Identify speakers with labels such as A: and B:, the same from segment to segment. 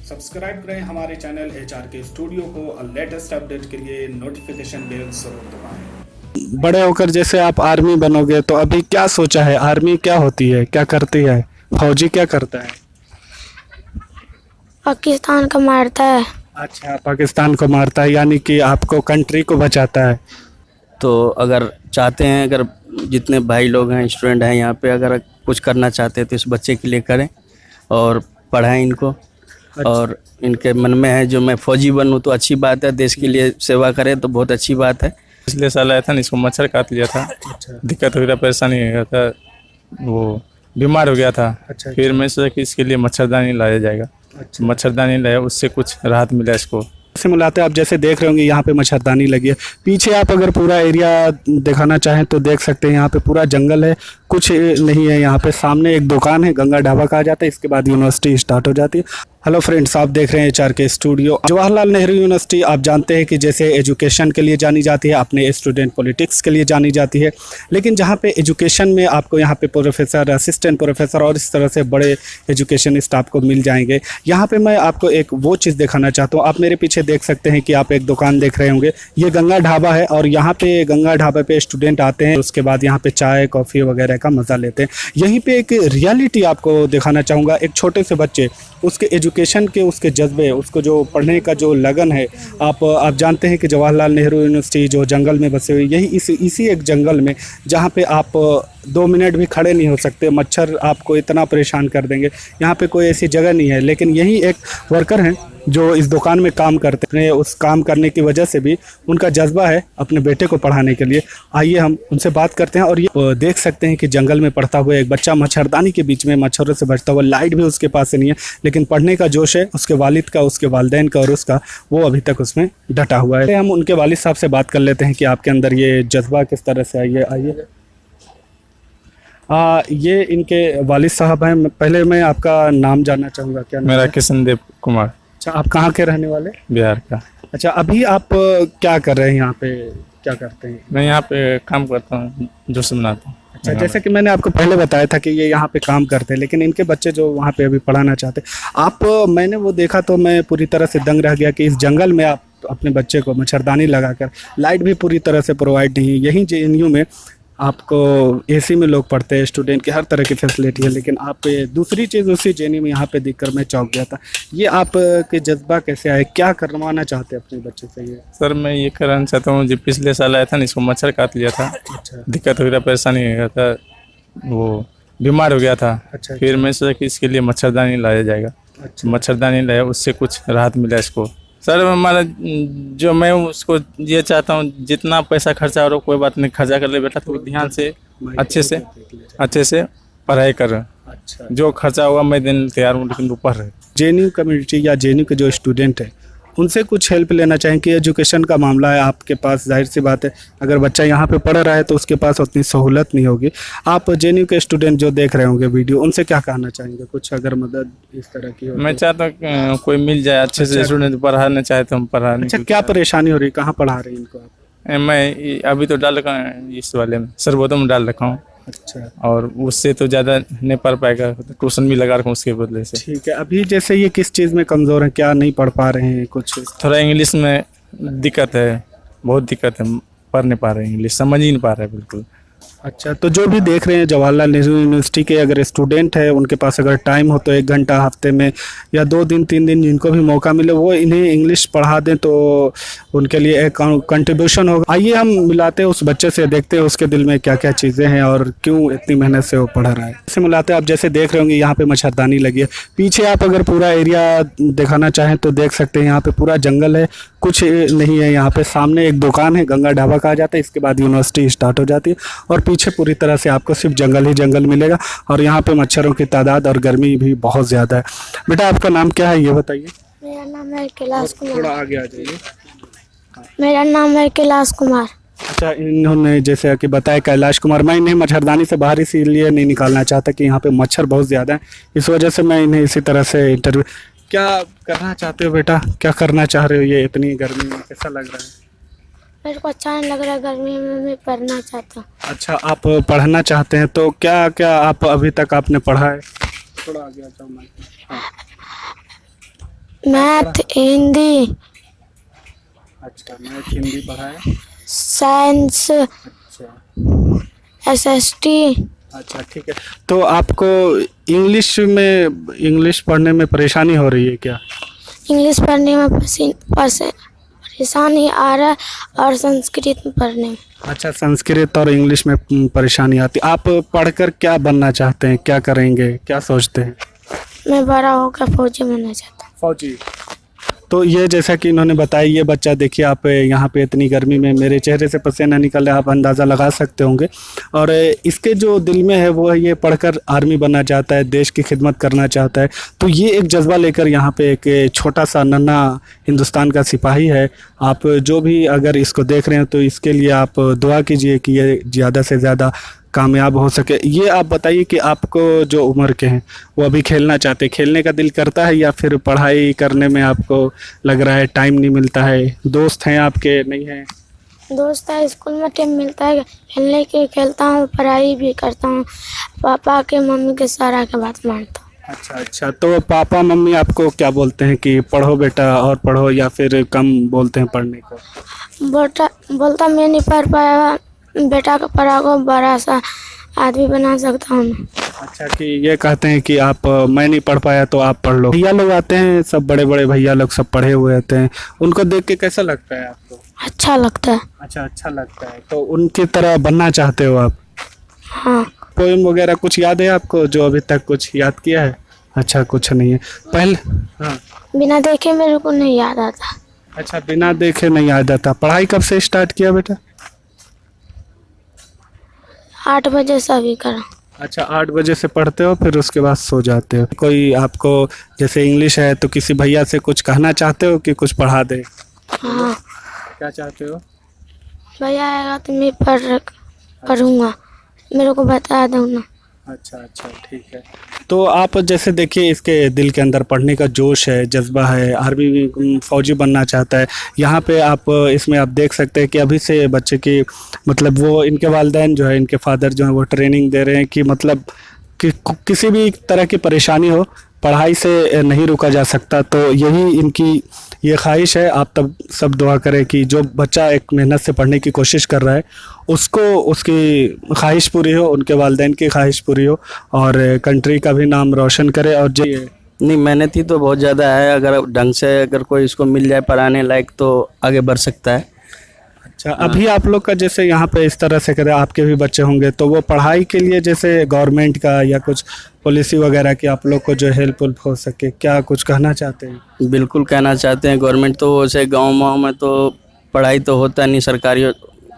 A: Subscribe करें हमारे channel HRK studio को और लेटेस्ट अपडेट के लिए नोटिफिकेशन बेल जरूर दबाएं। बड़े होकर जैसे आप आर्मी बनोगे तो अभी क्या सोचा है? आर्मी क्या होती है, क्या करती है? फौजी क्या करता है?
B: पाकिस्तान को मारता है।
A: अच्छा, पाकिस्तान को मारता है, यानी कि आपको कंट्री को बचाता है।
C: तो अगर चाहते हैं, अगर जितने भाई लोग हैं, स्टूडेंट हैं यहाँ पे, अगर कुछ करना चाहते हैं तो इस बच्चे के लिए करें और पढ़ाएं इनको।
A: अच्छा।
C: और इनके मन में है जो मैं फौजी बनूं तो अच्छी बात है, देश के लिए सेवा करें तो बहुत अच्छी बात है।
D: पिछले साल आया था ना, इसको मच्छर काट लिया था।
A: अच्छा।
D: दिक्कत हो गया, परेशानी हो गया था, वो बीमार हो गया था।
A: अच्छा।
D: फिर मैं सोचा कि इसके लिए मच्छरदानी लाया जाएगा।
A: अच्छा।
D: मच्छरदानी लाया, उससे कुछ राहत मिला इसको।
A: से मिलाते आप जैसे देख रहे होंगे यहाँ पे मच्छरदानी लगी है। पीछे आप अगर पूरा एरिया दिखाना चाहें तो देख सकते हैं, यहाँ पे पूरा जंगल है, कुछ नहीं है। यहाँ पे सामने एक दुकान है, गंगा ढाबा कहा जाता है, इसके बाद यूनिवर्सिटी स्टार्ट हो जाती है। हेलो फ्रेंड्स, आप देख रहे हैं HRK studio. Jawaharlal Nehru university आप जानते हैं कि जैसे एजुकेशन के लिए जानी जाती है, अपने स्टूडेंट पॉलिटिक्स के लिए जानी जाती है, लेकिन जहाँ पे एजुकेशन में आपको यहाँ पे प्रोफेसर, असिस्टेंट प्रोफेसर और इस तरह से बड़े एजुकेशन स्टाफ को मिल जाएंगे। यहाँ पे मैं आपको एक वो चीज़ दिखाना चाहता हूँ। आप मेरे पीछे देख सकते हैं कि आप एक दुकान देख रहे होंगे, ये गंगा ढाबा है और यहाँ पे गंगा ढाबे पे स्टूडेंट आते हैं, उसके बाद यहाँ पे चाय कॉफ़ी वगैरह का मज़ा लेते हैं। यहीं पे एक रियलिटी आपको दिखाना चाहूँगा। एक छोटे से बच्चे, उसके एजुकेशन के उसके जज्बे, उसको जो पढ़ने का जो लगन है। आप जानते हैं कि जवाहरलाल नेहरू यूनिवर्सिटी जो जंगल में बसे हुए, यही इसी एक जंगल में, जहाँ पे आप 2 मिनट भी खड़े नहीं हो सकते, मच्छर आपको इतना परेशान कर देंगे। यहाँ पे कोई ऐसी जगह नहीं है, लेकिन यही एक वर्कर हैं जो इस दुकान में काम करते हैं। उस काम करने की वजह से भी उनका जज्बा है अपने बेटे को पढ़ाने के लिए। आइए हम उनसे बात करते हैं। और ये देख सकते हैं कि जंगल में पढ़ता हुआ एक बच्चा मच्छरदानी के बीच में मच्छरों से बचता हुआ, लाइट भी उसके पास से नहीं है, लेकिन पढ़ने का जोश है उसके वालिद का, उसके वालिदैन का और उसका, वो अभी तक उसमें डटा हुआ है। हम उनके वालिद साहब से बात कर लेते हैं कि आपके अंदर ये जज्बा किस तरह से आइए। ये इनके वालिद साहब हैं। पहले मैं आपका नाम जानना चाहूँगा, क्या नाम
D: मेरा
A: है?
D: किशनदेव कुमार,
A: अच्छा, आप कहाँ के रहने वाले?
D: बिहार का।
A: अच्छा, अभी आप क्या कर रहे हैं यहाँ पे, क्या करते हैं?
D: मैं यहाँ पे काम करता हूँ, जूस बनाता हूँ।
A: अच्छा, जैसे कि मैंने आपको पहले बताया था कि ये यहाँ पे काम करते हैं, लेकिन इनके बच्चे जो वहाँ पे अभी पढ़ाना चाहते आप, मैंने वो देखा तो मैं पूरी तरह से दंग रह गया कि इस जंगल में आप अपने बच्चे को मच्छरदानी लगाकर, लाइट भी पूरी तरह से प्रोवाइड नहीं है। यहीं JNU में आपको AC में लोग पढ़ते हैं, स्टूडेंट की हर तरह की फैसिलिटी है, लेकिन आप दूसरी चीज़ उसी JNU में यहाँ पे देखकर मैं चौंक गया था। ये आपके जज्बा कैसे आए, क्या करवाना चाहते हैं अपने बच्चे से ये?
D: सर मैं ये कराना चाहता हूँ, जो पिछले साल आया था ना, इसको मच्छर काट लिया था।
A: अच्छा।
D: दिक्कत हो गया, परेशानी हो गया था, वो बीमार हो गया था।
A: अच्छा।
D: फिर मैं सोचा कि इसके लिए मच्छरदानी लाया जाएगा।
A: अच्छा।
D: मच्छरदानी लाया, उससे कुछ राहत मिला इसको। सर हमारा जो मैं उसको ये चाहता हूँ, जितना पैसा खर्चा हो रहा कोई बात नहीं, खर्चा कर ले बेटा, तो ध्यान से अच्छे से पढ़ाई कर।
A: अच्छा।
D: जो खर्चा होगा मैं देने तैयार हूँ, लेकिन वो पढ़ रहे।
A: JNU कम्युनिटी या JNU के जो स्टूडेंट है, उनसे कुछ हेल्प लेना चाहें कि एजुकेशन का मामला है आपके पास, जाहिर सी बात है अगर बच्चा यहाँ पे पढ़ रहा है तो उसके पास उतनी सहूलत नहीं होगी। आप JNU के स्टूडेंट जो देख रहे होंगे वीडियो, उनसे क्या कहना चाहेंगे? कुछ अगर मदद इस तरह की हो
D: मैं
A: तो?
D: चाहता हूँ कि कोई मिल जाए अच्छे से, स्टूडेंट पढ़ाना चाहे तो हम पढ़ाने।
A: अच्छा, क्या परेशानी हो रही है, कहाँ पढ़ा रहे हैं इनको आप?
D: मैं अभी तो डाल रखा हूँ इस वाले में, सर्वोत्तम डाल रखा हूँ।
A: अच्छा।
D: और उससे तो ज़्यादा नहीं पढ़ पाएगा, ट्यूशन भी लगा रखा हूँ उसके बदले से।
A: ठीक है, अभी जैसे ये किस चीज़ में कमज़ोर हैं, क्या नहीं पढ़ पा रहे हैं कुछ?
D: थोड़ा इंग्लिश में दिक्कत है, बहुत दिक्कत है, पढ़ नहीं पा रहे, इंग्लिश समझ ही नहीं पा रहे बिल्कुल।
A: अच्छा, तो जो भी देख रहे हैं जवाहरलाल नेहरू यूनिवर्सिटी के अगर स्टूडेंट है, उनके पास अगर टाइम हो तो 1 घंटा हफ्ते में या 2 दिन 3 दिन जिनको भी मौका मिले, वो इन्हें इंग्लिश पढ़ा दें तो उनके लिए एक कंट्रीब्यूशन होगा। आइए हम मिलाते हैं उस बच्चे से, देखते हैं उसके दिल में क्या क्या चीज़ें हैं और क्यों इतनी मेहनत से वो पढ़ रहा है। इसे मिलाते हैं। आप जैसे देख रहे होंगे यहाँ पे मच्छरदानी लगी है। पीछे आप अगर पूरा एरिया दिखाना चाहें तो देख सकते हैं, यहाँ पे पूरा जंगल है, कुछ नहीं है। यहाँ पे सामने एक दुकान है, गंगा ढाबा कहा जाता है, इसके बाद यूनिवर्सिटी स्टार्ट हो जाती है और पीछे पूरी तरह से आपको सिर्फ जंगल ही जंगल मिलेगा। और यहाँ पे मच्छरों की तादाद और गर्मी भी बहुत ज़्यादा है। बेटा आपका नाम क्या है ये बताइए?
B: मेरा नाम है कैलाश कुमार।
A: थोड़ा आगे आ जाइए।
B: मेरा नाम है कैलाश कुमार।
A: अच्छा, इन्होंने जैसे कि बताया कैलाश कुमार। मैं इन्हें मच्छरदानी से बाहर इसीलिए नहीं निकालना चाहता कि यहाँ पे मच्छर बहुत ज़्यादा है, इस वजह से मैं इन्हें इसी तरह से इंटरव्यू। क्या करना चाहते हो बेटा, क्या करना चाह रहे हो ये इतनी गर्मी में, कैसा लग रहा है?
B: मेरे को अच्छा नहीं लग रहा, गर्मी में मैं पढ़ना चाहता हूँ।
A: अच्छा, आप पढ़ना चाहते हैं तो क्या क्या आप अभी तक आपने पढ़ा है? थोड़ा आगे आ जाओ माइक में। हाँ।
B: मैथ, हिंदी,
A: अच्छा, मैथ हिंदी पढ़ा है।
B: साइंस,
A: अच्छा
B: एसएसटी।
A: अच्छा, ठीक है। तो आपको इंग्लिश पढ़ने में परेशानी हो रही है क्या?
B: इंग्लिश पढ़ने में परेशानी आ रहा है और संस्कृत में पढ़ने में।
A: अच्छा, संस्कृत और इंग्लिश में परेशानी आती। आप पढ़कर क्या बनना चाहते हैं, क्या करेंगे, क्या सोचते हैं?
B: मैं बड़ा होकर फौजी बनना चाहता हूँ।
A: फौजी। तो ये जैसा कि इन्होंने बताया, ये बच्चा देखिए, आप यहाँ पे इतनी गर्मी में मेरे चेहरे से पसीना निकल रहा है, आप अंदाज़ा लगा सकते होंगे। और इसके जो दिल में है वो ये पढ़कर आर्मी बनना चाहता है, देश की खिदमत करना चाहता है। तो ये एक जज्बा लेकर यहाँ पे एक छोटा सा नन्हा हिंदुस्तान का सिपाही है। आप जो भी अगर इसको देख रहे हैं तो इसके लिए आप दुआ कीजिए कि ये ज़्यादा से ज़्यादा कामयाब हो सके। ये आप बताइए कि आपको जो उम्र के हैं वो अभी खेलना चाहते हैं, खेलने का दिल करता है या फिर पढ़ाई करने में आपको लग रहा है टाइम नहीं मिलता है? दोस्त हैं आपके, नहीं हैं?
B: दोस्त है, स्कूल में टाइम मिलता है खेलने के, खेलता हूँ, पढ़ाई भी करता हूँ, पापा के मम्मी के सारा के बात मानता हूँ।
A: अच्छा अच्छा, तो पापा मम्मी आपको क्या बोलते हैं कि पढ़ो बेटा और पढ़ो, या फिर कम बोलते हैं पढ़ने को?
B: बोलता मैं नहीं पढ़ पाया, बेटा का पढ़ा को बड़ा सा आदमी बना सकता हूँ।
A: अच्छा, कि ये कहते हैं कि आप मैं नहीं पढ़ पाया तो आप पढ़ लो। भैया लोग आते हैं, सब बड़े बड़े भैया लोग सब पढ़े हुए रहते हैं, उनको देख के कैसा लगता है आपको?
B: अच्छा लगता है।
A: अच्छा, अच्छा लगता है। तो उनकी तरह बनना चाहते हो आप?
B: हाँ।
A: पोएम वगैरह कुछ याद है आपको, जो अभी तक कुछ याद किया है? अच्छा, कुछ नहीं है पहले। हाँ।
B: बिना देखे मेरे को नहीं याद आता।
A: अच्छा, बिना देखे नहीं याद आता। पढ़ाई कब से स्टार्ट किया बेटा?
B: 8 बजे से अभी करा।
A: अच्छा, 8 बजे से पढ़ते हो, फिर उसके बाद सो जाते हो। कोई आपको, जैसे इंग्लिश है तो किसी भैया से कुछ कहना चाहते हो कि कुछ पढ़ा दे?
B: हाँ,
A: क्या चाहते हो?
B: भैया आएगा तो मैं पढ़ूंगा, मेरे को बता दो ना।
A: अच्छा अच्छा, ठीक है। तो आप जैसे देखिए, इसके दिल के अंदर पढ़ने का जोश है, जज्बा है, आर्मी में फौजी बनना चाहता है। यहाँ पे आप इसमें आप देख सकते हैं कि अभी से बच्चे की, मतलब वो इनके वालिदैन जो है, इनके फादर जो है वो ट्रेनिंग दे रहे हैं कि मतलब कि किसी भी तरह की परेशानी हो, पढ़ाई से नहीं रुका जा सकता। तो यही इनकी ये ख्वाहिश है। आप तब सब दुआ करें कि जो बच्चा एक मेहनत से पढ़ने की कोशिश कर रहा है उसको उसकी ख्वाहिश पूरी हो, उनके वालिदैन की ख्वाहिश पूरी हो, और कंट्री का भी नाम रोशन करे। और जो
C: नहीं, मेहनत ही तो बहुत ज़्यादा है, अगर ढंग से अगर कोई इसको मिल जाए पढ़ाने लायक तो आगे बढ़ सकता है।
A: अच्छा, अभी आप लोग का जैसे यहाँ पे इस तरह से करें, आपके भी बच्चे होंगे तो वो पढ़ाई के लिए जैसे गवर्नमेंट का या कुछ पॉलिसी वगैरह की आप लोग को जो हेल्पफुल हो सके, क्या कुछ कहना चाहते हैं?
C: बिल्कुल कहना चाहते हैं, गवर्नमेंट तो वैसे गाँव में तो पढ़ाई तो होता नहीं सरकारी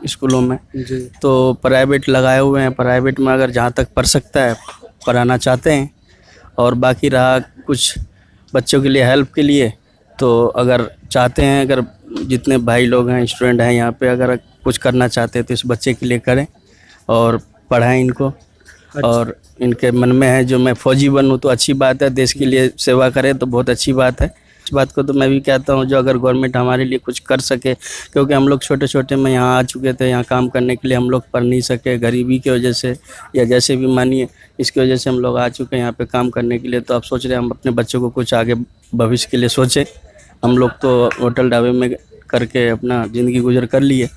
C: स्कूलों में,
A: जी।
C: तो प्राइवेट लगाए हुए हैं। प्राइवेट में अगर जहाँ तक पढ़ सकता है पढ़ाना चाहते हैं। और बाकी रहा कुछ बच्चों के लिए हेल्प के लिए, तो अगर चाहते हैं, अगर जितने भाई लोग हैं स्टूडेंट हैं यहाँ पे, अगर कुछ करना चाहते हैं तो इस बच्चे के लिए करें और पढ़ाएं इनको। और इनके मन में है जो मैं फ़ौजी बनूं तो अच्छी बात है, देश के लिए सेवा करें तो बहुत अच्छी बात है। इस बात को तो मैं भी कहता हूं, जो अगर गवर्नमेंट हमारे लिए कुछ कर सके, क्योंकि हम लोग छोटे छोटे में यहाँ आ चुके थे, यहाँ काम करने के लिए हम लोग पढ़ नहीं सके गरीबी की वजह से, या जैसे भी मानिए इसकी वजह से हम लोग आ चुके हैं यहाँ पे काम करने के लिए। तो अब सोच रहे हैं हम अपने बच्चों को कुछ आगे भविष्य के लिए सोचें। हम लोग तो होटल ढाबे में करके अपना ज़िंदगी गुजर कर लिए,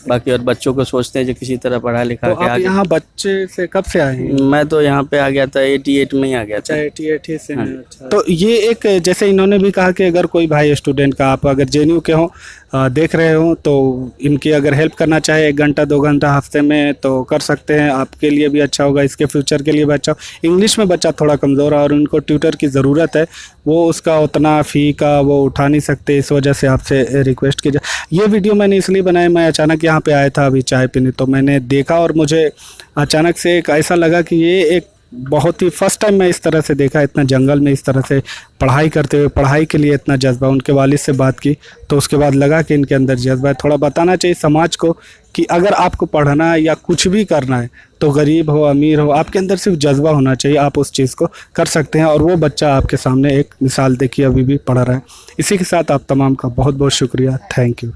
C: बाकी और बच्चों को सोचते हैं जो किसी तरह पढ़ा लिखा
A: तो
C: के
A: आप
C: आगे।
A: यहाँ बच्चे से कब से आए हैं?
C: मैं तो यहाँ पे आ गया था 88 में ही आ गया था।
A: 88 से हैं। अच्छा, तो ये एक, जैसे इन्होंने भी कहा कि अगर कोई भाई स्टूडेंट का, आप अगर जेएनयू के हो, देख रहे हो, तो इनकी अगर हेल्प करना चाहे 1 घंटा 2 घंटा हफ्ते में तो कर सकते हैं। आपके लिए भी अच्छा होगा, इसके फ्यूचर के लिए भी अच्छा हो। इंग्लिश में बच्चा थोड़ा कमज़ोर है और उनको ट्यूटर की ज़रूरत है, वो उसका उतना फ़ी का वो उठा नहीं सकते, इस वजह से आपसे रिक्वेस्ट की जाए। ये वीडियो मैंने इसलिए बनाया, मैं अचानक यहाँ पे आया था अभी चाय पीने, तो मैंने देखा और मुझे अचानक से एक ऐसा लगा कि ये एक बहुत ही फर्स्ट टाइम मैं इस तरह से देखा, इतना जंगल में इस तरह से पढ़ाई करते हुए, पढ़ाई के लिए इतना जज्बा। उनके वालिद से बात की तो उसके बाद लगा कि इनके अंदर जज्बा है। थोड़ा बताना चाहिए समाज को कि अगर आपको पढ़ना है या कुछ भी करना है तो गरीब हो अमीर हो, आपके अंदर सिर्फ जज्बा होना चाहिए, आप उस चीज़ को कर सकते हैं। और वो बच्चा आपके सामने एक मिसाल देखिए, अभी भी पढ़ रहा है। इसी के साथ आप तमाम का बहुत बहुत शुक्रिया, थैंक यू।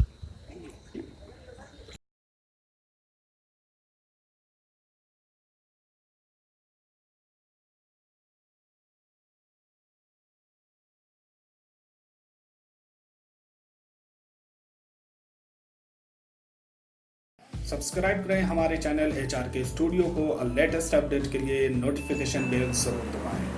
A: सब्सक्राइब करें हमारे चैनल HR के स्टूडियो को और लेटेस्ट अपडेट के लिए नोटिफिकेशन बेल जरूर दबाएं।